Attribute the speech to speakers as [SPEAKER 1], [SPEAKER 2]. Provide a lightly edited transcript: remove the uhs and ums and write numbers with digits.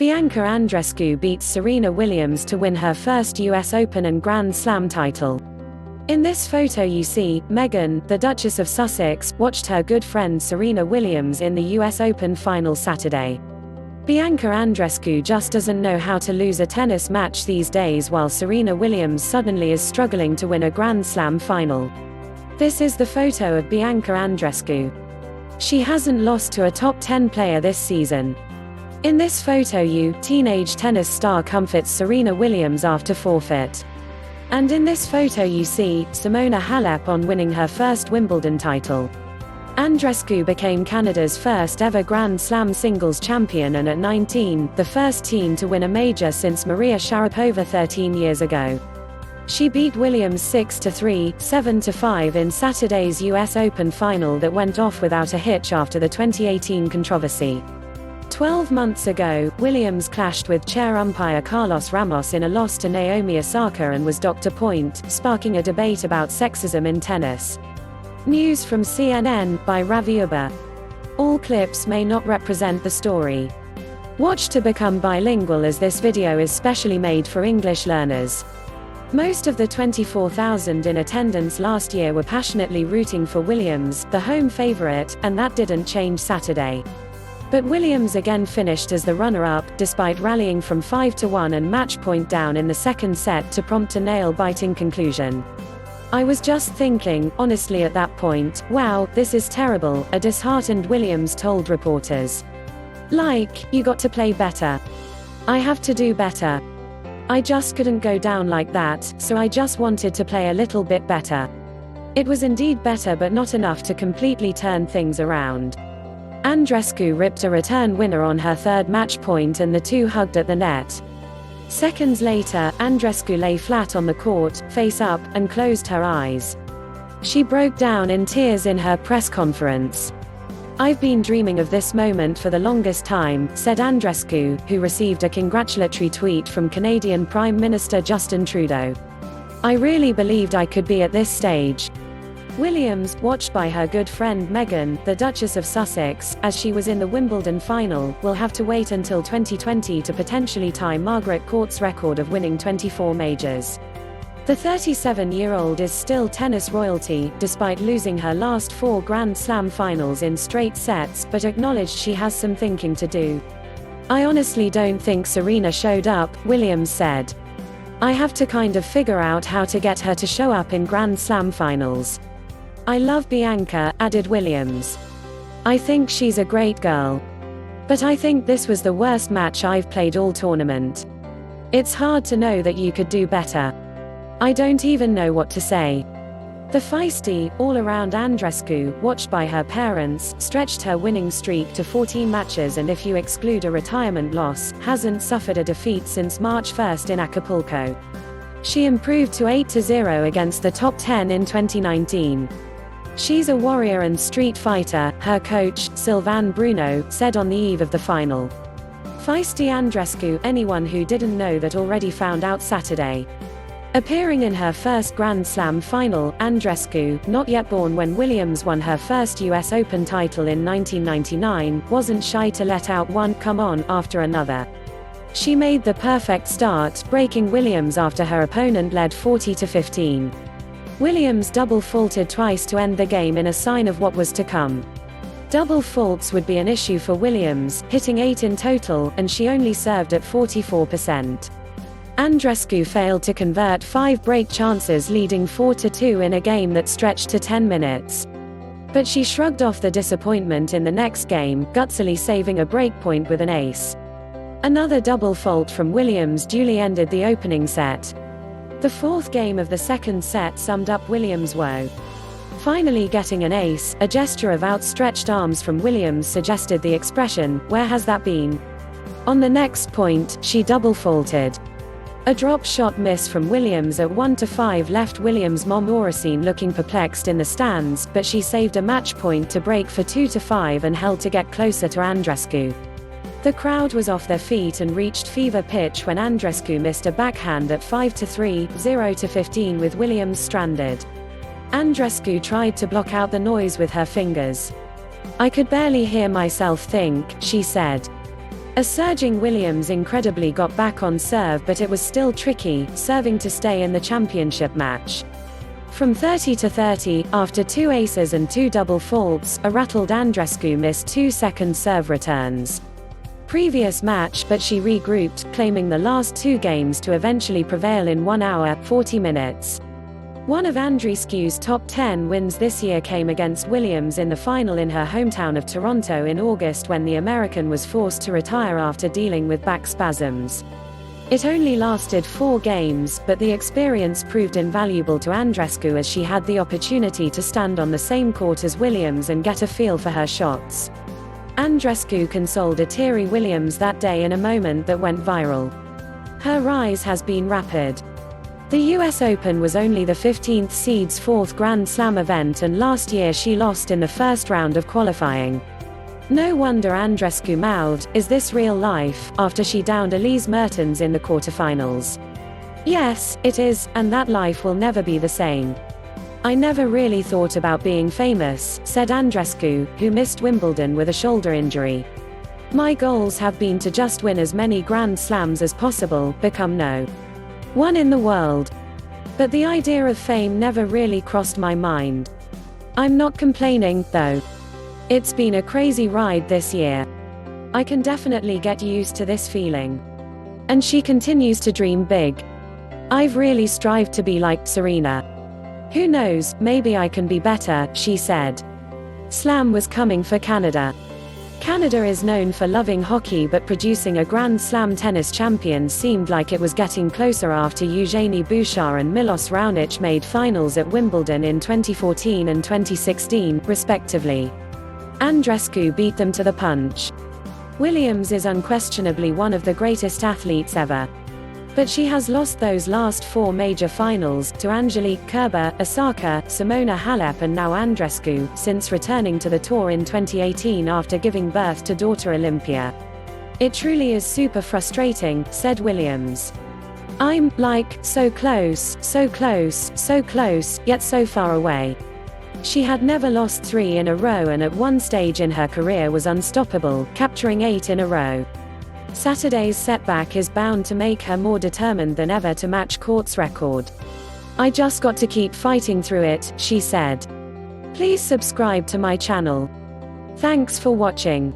[SPEAKER 1] Bianca Andreescu beats Serena Williams to win her first US Open and Grand Slam title. In this photo you see, Meghan, the Duchess of Sussex, watched her good friend Serena Williams in the US Open final Saturday. Bianca Andreescu just doesn't know how to lose a tennis match these days, while Serena Williams suddenly is struggling to win a Grand Slam final. This is the photo of Bianca Andreescu. She hasn't lost to a top 10 player this season. In this photo teenage tennis star comforts Serena Williams after forfeit. And in this photo you see, Simona Halep on winning her first Wimbledon title. Andreescu became Canada's first ever Grand Slam singles champion and at 19, the first teen to win a major since Maria Sharapova 13 years ago. She beat Williams 6-3, 7-5 in Saturday's US Open final that went off without a hitch after the 2018 controversy. 12 months ago, Williams clashed with chair umpire Carlos Ramos in a loss to Naomi Osaka and was docked a point, sparking a debate about sexism in tennis. News from CNN, by Ravi Uber. All clips may not represent the story. Watch to become bilingual, as this video is specially made for English learners. Most of the 24,000 in attendance last year were passionately rooting for Williams, the home favorite, and that didn't change Saturday. But Williams again finished as the runner-up, despite rallying from 5-1 and match point down in the second set to prompt a nail-biting conclusion. "I was just thinking, honestly at that point, wow, this is terrible," a disheartened Williams told reporters. "You got to play better. I have to do better. I just couldn't go down like that, so I just wanted to play a little bit better. It was indeed better, but not enough to completely turn things around." Andreescu ripped a return winner on her third match point and the two hugged at the net. Seconds later, Andreescu lay flat on the court, face up, and closed her eyes. She broke down in tears in her press conference. "I've been dreaming of this moment for the longest time," said Andreescu, who received a congratulatory tweet from Canadian Prime Minister Justin Trudeau. "I really believed I could be at this stage." Williams, watched by her good friend Meghan, the Duchess of Sussex, as she was in the Wimbledon final, will have to wait until 2020 to potentially tie Margaret Court's record of winning 24 majors. The 37-year-old is still tennis royalty, despite losing her last 4 Grand Slam finals in straight sets, but acknowledged she has some thinking to do. "I honestly don't think Serena showed up," Williams said. "I have to kind of figure out how to get her to show up in Grand Slam finals. I love Bianca," added Williams. "I think she's a great girl. But I think this was the worst match I've played all tournament. It's hard to know that you could do better. I don't even know what to say." The feisty, all-around Andreescu, watched by her parents, stretched her winning streak to 14 matches and, if you exclude a retirement loss, hasn't suffered a defeat since March 1 in Acapulco. She improved to 8-0 against the top 10 in 2019. "She's a warrior and street fighter," her coach, Sylvain Bruno, said on the eve of the final. Feisty Andreescu, anyone who didn't know that already found out Saturday. Appearing in her first Grand Slam final, Andreescu, not yet born when Williams won her first US Open title in 1999, wasn't shy to let out one "come on" after another. She made the perfect start, breaking Williams after her opponent led 40-15. Williams double faulted twice to end the game in a sign of what was to come. Double faults would be an issue for Williams, hitting 8 in total, and she only served at 44%. Andreescu failed to convert 5 break chances, leading 4-2 in a game that stretched to 10 minutes. But she shrugged off the disappointment in the next game, gutsily saving a break point with an ace. Another double fault from Williams duly ended the opening set. The fourth game of the second set summed up Williams' woe. Finally getting an ace, a gesture of outstretched arms from Williams suggested the expression, "Where has that been?" On the next point, she double faulted. A drop shot miss from Williams at 1-5 left Williams' mom Mauricine looking perplexed in the stands, but she saved a match point to break for 2-5 and held to get closer to Andreescu. The crowd was off their feet and reached fever pitch when Andreescu missed a backhand at 5-3, 0-15 with Williams stranded. Andreescu tried to block out the noise with her fingers. "I could barely hear myself think," she said. A surging Williams incredibly got back on serve, but it was still tricky, serving to stay in the championship match. From 30-30, after 2 aces and 2 double faults, a rattled Andreescu missed 2 second serve returns. Previous match, but she regrouped, claiming the last 2 games to eventually prevail in 1 hour, 40 minutes. One of Andreescu's top 10 wins this year came against Williams in the final in her hometown of Toronto in August, when the American was forced to retire after dealing with back spasms. It only lasted 4 games, but the experience proved invaluable to Andreescu, as she had the opportunity to stand on the same court as Williams and get a feel for her shots. Andreescu consoled a teary Williams that day in a moment that went viral. Her rise has been rapid. The US Open was only the 15th seed's 4th Grand Slam event, and last year she lost in the first round of qualifying. No wonder Andreescu mouthed, "Is this real life?" after she downed Elise Mertens in the quarterfinals. "Yes, it is, and that life will never be the same. I never really thought about being famous," said Andreescu, who missed Wimbledon with a shoulder injury. "My goals have been to just win as many Grand Slams as possible, become no. 1 in the world. But the idea of fame never really crossed my mind. I'm not complaining, though. It's been a crazy ride this year. I can definitely get used to this feeling." And she continues to dream big. "I've really strived to be like Serena. Who knows, maybe I can be better," she said. Slam was coming for Canada. Canada is known for loving hockey, but producing a Grand Slam tennis champion seemed like it was getting closer after Eugenie Bouchard and Milos Raonic made finals at Wimbledon in 2014 and 2016, respectively. Andreescu beat them to the punch. Williams is unquestionably one of the greatest athletes ever. But she has lost those last 4 major finals, to Angelique Kerber, Osaka, Simona Halep and now Andreescu, since returning to the tour in 2018 after giving birth to daughter Olympia. "It truly is super frustrating," said Williams. "I'm, like, so close, so close, so close, yet so far away." She had never lost 3 in a row, and at one stage in her career was unstoppable, capturing 8 in a row. Saturday's setback is bound to make her more determined than ever to match Court's record. "I just got to keep fighting through it," she said. Please subscribe to my channel. Thanks for watching.